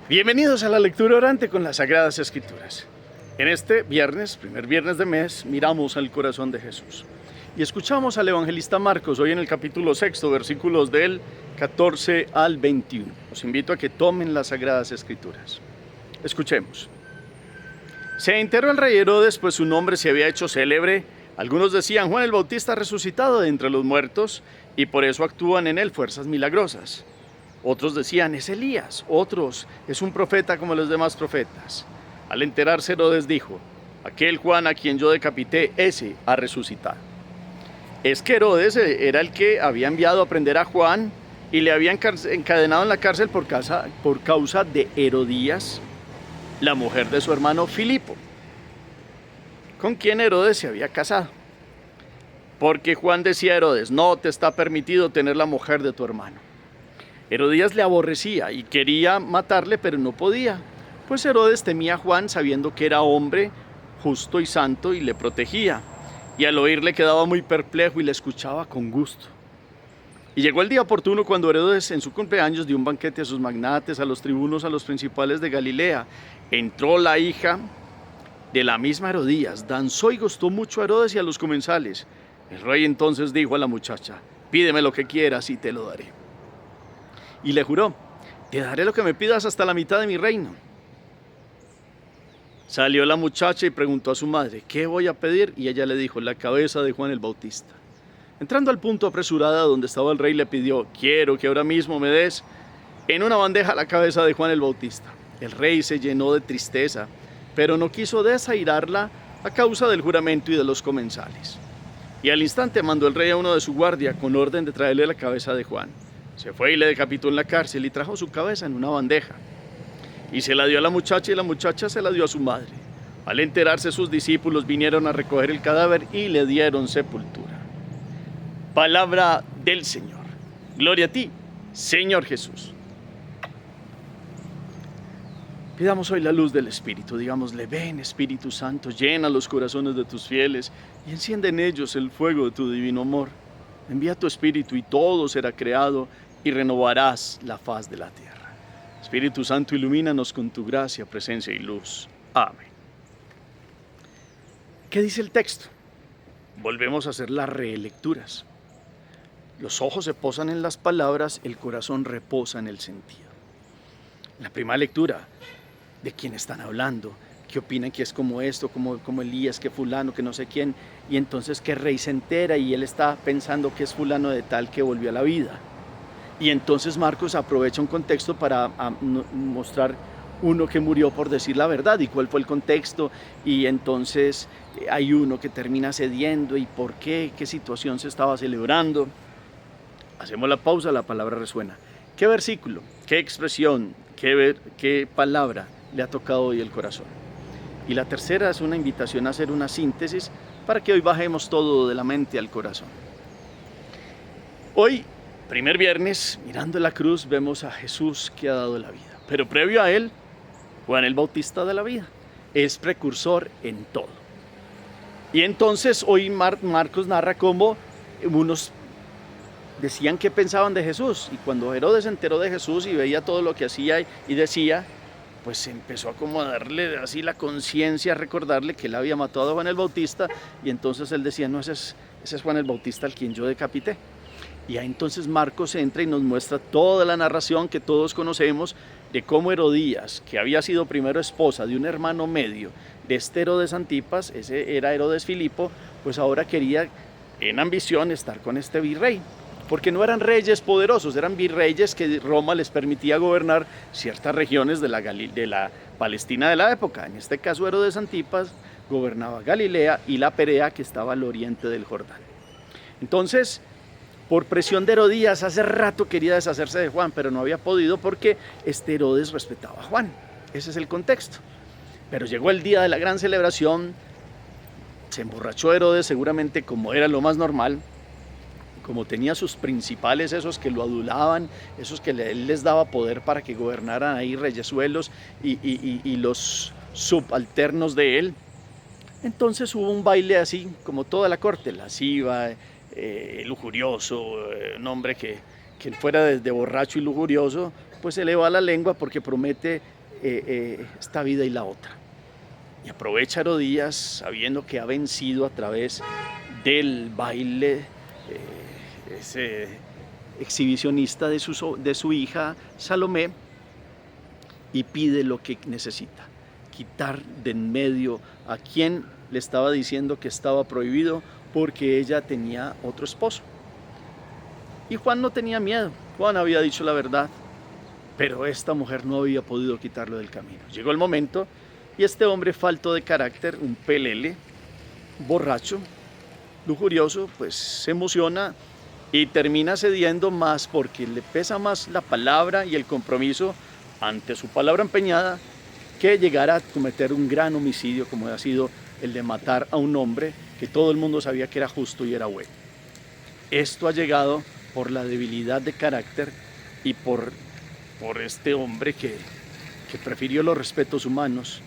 Bienvenidos a la lectura orante con las Sagradas Escrituras. En este viernes, primer viernes de mes, miramos al corazón de Jesús. Y escuchamos al evangelista Marcos hoy en el capítulo 6, versículos del 14 al 21. Os invito a que tomen las Sagradas Escrituras. Escuchemos. Se enteró el rey Herodes, pues su nombre se había hecho célebre. Algunos decían: Juan el Bautista ha resucitado de entre los muertos, y por eso actúan en él fuerzas milagrosas. Otros decían: es Elías. Otros: es un profeta como los demás profetas. Al enterarse, Herodes dijo: aquel Juan a quien yo decapité, ese ha resucitado. Es que Herodes era el que había enviado a prender a Juan y le había encadenado en la cárcel por causa de Herodías, la mujer de su hermano Filipo, con quien Herodes se había casado. Porque Juan decía a Herodes: no te está permitido tener la mujer de tu hermano. Herodías le aborrecía y quería matarle, pero no podía, pues Herodes temía a Juan, sabiendo que era hombre justo y santo, y le protegía. Y al oírle quedaba muy perplejo y le escuchaba con gusto. Y llegó el día oportuno cuando Herodes en su cumpleaños dio un banquete a sus magnates, a los tribunos, a los principales de Galilea. Entró la hija de la misma Herodías, danzó y gustó mucho a Herodes y a los comensales. El rey entonces dijo a la muchacha: pídeme lo que quieras y te lo daré. Y le juró: te daré lo que me pidas hasta la mitad de mi reino. Salió la muchacha y preguntó a su madre: ¿qué voy a pedir? Y ella le dijo: la cabeza de Juan el Bautista. Entrando al punto apresurada donde estaba el rey, le pidió: quiero que ahora mismo me des en una bandeja la cabeza de Juan el Bautista. El rey se llenó de tristeza, pero no quiso desairarla a causa del juramento y de los comensales. Y al instante mandó el rey a uno de su guardia con orden de traerle la cabeza de Juan. Se fue y le decapitó en la cárcel y trajo su cabeza en una bandeja. Y se la dio a la muchacha y la muchacha se la dio a su madre. Al enterarse, sus discípulos vinieron a recoger el cadáver y le dieron sepultura. Palabra del Señor. Gloria a ti, Señor Jesús. Pidamos hoy la luz del Espíritu. Digámosle: ven, Espíritu Santo, llena los corazones de tus fieles y enciende en ellos el fuego de tu divino amor. Envía tu Espíritu y todo será creado y renovarás la faz de la tierra. Espíritu Santo, ilumínanos con tu gracia, presencia y luz. Amén. ¿Qué dice el texto? Volvemos a hacer las relecturas. Los ojos se posan en las palabras, el corazón reposa en el sentido. La primera lectura: ¿de quién están hablando? ¿Qué opinan que es como esto, como Elías, que fulano, que no sé quién? Y entonces que rey se entera y él está pensando que es fulano de tal que volvió a la vida. Y entonces Marcos aprovecha un contexto para mostrar uno que murió por decir la verdad y cuál fue el contexto. Y entonces hay uno que termina cediendo y por qué situación se estaba celebrando. Hacemos la pausa, la palabra resuena. ¿Qué versículo, qué expresión, qué palabra le ha tocado hoy el corazón? Y la tercera es una invitación a hacer una síntesis para que hoy bajemos todo de la mente al corazón. Hoy, primer viernes, mirando la cruz, vemos a Jesús que ha dado la vida. Pero previo a él, Juan el Bautista de la vida. Es precursor en todo. Y entonces hoy Marcos narra cómo unos decían qué pensaban de Jesús. Y cuando Herodes se enteró de Jesús y veía todo lo que hacía y decía, pues empezó a como darle así la conciencia, a recordarle que él había matado a Juan el Bautista. Y entonces él decía: no, ese es Juan el Bautista al quien yo decapité. Y ahí entonces Marcos entra y nos muestra toda la narración que todos conocemos de cómo Herodías, que había sido primero esposa de un hermano medio de este Herodes Antipas, ese era Herodes Filipo, pues ahora quería en ambición estar con este virrey. Porque no eran reyes poderosos, eran virreyes que Roma les permitía gobernar ciertas regiones de la Palestina de la época. En este caso, Herodes Antipas gobernaba Galilea y la Perea, que estaba al oriente del Jordán. Entonces, por presión de Herodías, hace rato quería deshacerse de Juan, pero no había podido porque este Herodes respetaba a Juan. Ese es el contexto. Pero llegó el día de la gran celebración, se emborrachó Herodes, seguramente como era lo más normal. Como tenía sus principales, esos que lo adulaban, esos que él les daba poder para que gobernaran ahí, reyesuelos y los subalternos de él. Entonces hubo un baile así, como toda la corte, lasciva, lujurioso, un hombre que fuera desde borracho y lujurioso, pues eleva la lengua porque promete esta vida y la otra. Y aprovecha Herodías, sabiendo que ha vencido a través del baile ese exhibicionista de su hija Salomé, y pide lo que necesita: quitar de en medio a quien le estaba diciendo que estaba prohibido porque ella tenía otro esposo. Y Juan no tenía miedo, Juan había dicho la verdad, pero esta mujer no había podido quitarlo del camino. Llegó el momento y este hombre falto de carácter, un pelele, borracho, lujurioso, pues se emociona y termina cediendo más porque le pesa más la palabra y el compromiso ante su palabra empeñada que llegar a cometer un gran homicidio como ha sido el de matar a un hombre que todo el mundo sabía que era justo y era bueno. Esto ha llegado por la debilidad de carácter y por este hombre que prefirió los respetos humanos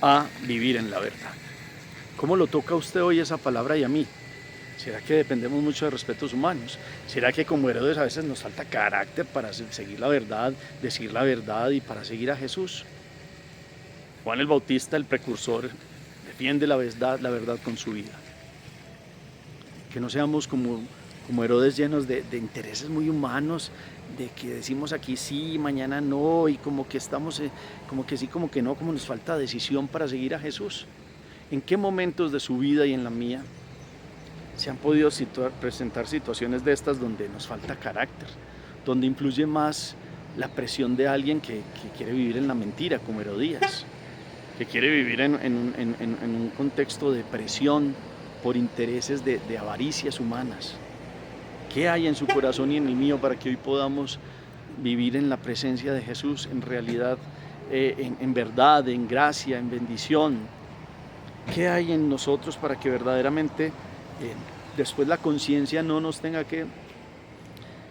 a vivir en la verdad. ¿Cómo lo toca a usted hoy esa palabra y a mí? ¿Será que dependemos mucho de respetos humanos? ¿Será que como Herodes a veces nos falta carácter para seguir la verdad, decir la verdad y para seguir a Jesús? Juan el Bautista, el precursor, defiende la verdad con su vida. Que no seamos como Herodes, llenos de intereses muy humanos, de que decimos aquí sí, mañana no, y como que estamos, como que sí, como que no, como nos falta decisión para seguir a Jesús. ¿En qué momentos de su vida y en la mía se han podido presentar situaciones de estas donde nos falta carácter, donde influye más la presión de alguien que quiere vivir en la mentira, como Herodías, que quiere vivir en un contexto de presión por intereses de avaricias humanas? ¿Qué hay en su corazón y en el mío para que hoy podamos vivir en la presencia de Jesús, en realidad, en verdad, en gracia, en bendición? ¿Qué hay en nosotros para que verdaderamente después la conciencia no nos tenga que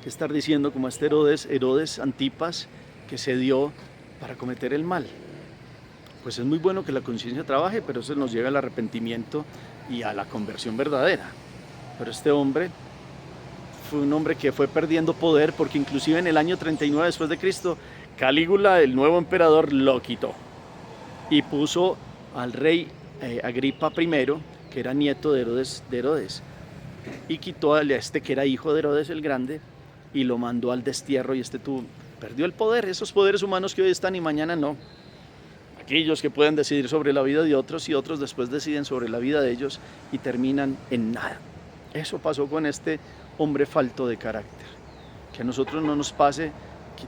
estar diciendo como este Herodes Antipas, que se dio para cometer el mal? Pues es muy bueno que la conciencia trabaje, pero eso nos lleva al arrepentimiento y a la conversión verdadera. Pero este hombre fue un hombre que fue perdiendo poder, porque inclusive en el año 39 después de Cristo, Calígula, el nuevo emperador, lo quitó y puso al rey Agripa I, que era nieto de Herodes, y quitó a este que era hijo de Herodes el Grande y lo mandó al destierro, y perdió el poder, esos poderes humanos que hoy están y mañana no. Aquellos que pueden decidir sobre la vida de otros y otros después deciden sobre la vida de ellos y terminan en nada. Eso pasó con este hombre falto de carácter. Que a nosotros no nos pase que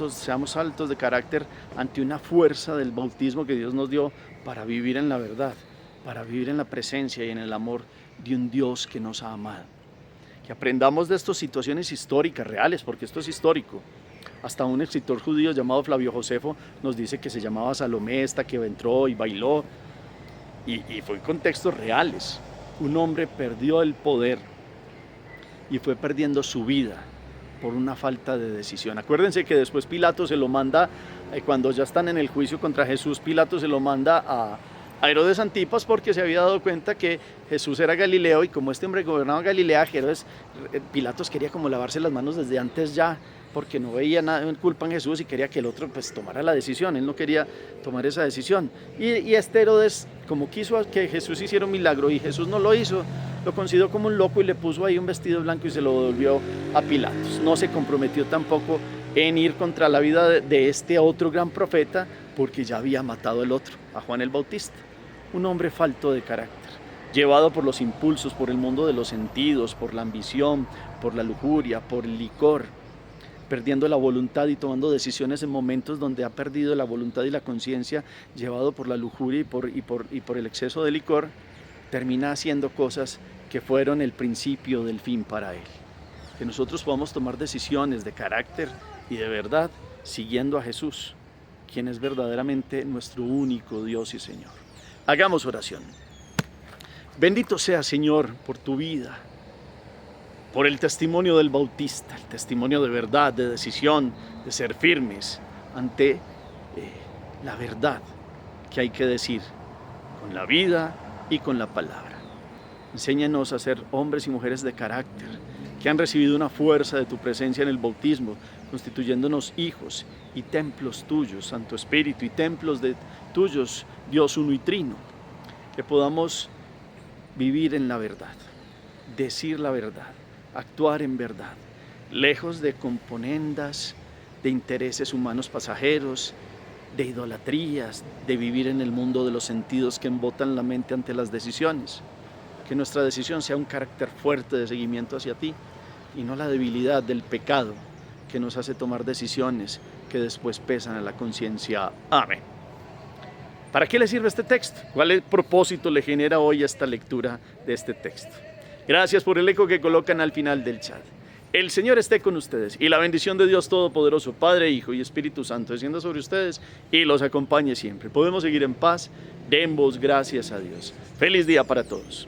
seamos faltos de carácter ante una fuerza del bautismo que Dios nos dio para vivir en la verdad, para vivir en la presencia y en el amor de un Dios que nos ha amado. Que aprendamos de estas situaciones históricas, reales, porque esto es histórico. Hasta un escritor judío llamado Flavio Josefo nos dice que se llamaba Salomé, esta que entró y bailó, y fue en contextos reales. Un hombre perdió el poder y fue perdiendo su vida por una falta de decisión. Acuérdense que después Pilato se lo manda, cuando ya están en el juicio contra Jesús, Pilato se lo manda a Herodes Antipas, porque se había dado cuenta que Jesús era Galileo, y como este hombre gobernaba Galilea, Pilatos quería como lavarse las manos desde antes ya, porque no veía nada en culpa en Jesús y quería que el otro pues tomara la decisión. Él no quería tomar esa decisión. Y este Herodes, como quiso que Jesús hiciera un milagro y Jesús no lo hizo, lo consideró como un loco y le puso ahí un vestido blanco y se lo devolvió a Pilatos. No se comprometió tampoco en ir contra la vida de este otro gran profeta, porque ya había matado el otro, a Juan el Bautista. Un hombre falto de carácter, llevado por los impulsos, por el mundo de los sentidos, por la ambición, por la lujuria, por el licor, perdiendo la voluntad y tomando decisiones en momentos donde ha perdido la voluntad y la conciencia, llevado por la lujuria y por el exceso de licor, termina haciendo cosas que fueron el principio del fin para él. Que nosotros podamos tomar decisiones de carácter y de verdad, siguiendo a Jesús, quien es verdaderamente nuestro único Dios y Señor. Hagamos oración. Bendito sea, Señor, por tu vida, por el testimonio del Bautista, el testimonio de verdad, de decisión, de ser firmes ante la verdad que hay que decir con la vida y con la palabra. Enséñanos a ser hombres y mujeres de carácter, que han recibido una fuerza de tu presencia en el bautismo, constituyéndonos hijos y templos tuyos, Santo Espíritu, y templos tuyos, Dios uno y trino, que podamos vivir en la verdad, decir la verdad, actuar en verdad, lejos de componendas, de intereses humanos pasajeros, de idolatrías, de vivir en el mundo de los sentidos que embotan la mente ante las decisiones. Que nuestra decisión sea un carácter fuerte de seguimiento hacia ti y no la debilidad del pecado que nos hace tomar decisiones que después pesan a la conciencia. Amén. ¿Para qué le sirve este texto? ¿Cuál propósito le genera hoy esta lectura de este texto? Gracias por el eco que colocan al final del chat. El Señor esté con ustedes y la bendición de Dios Todopoderoso, Padre, Hijo y Espíritu Santo, descienda sobre ustedes y los acompañe siempre. Podemos seguir en paz. Demos gracias a Dios. Feliz día para todos.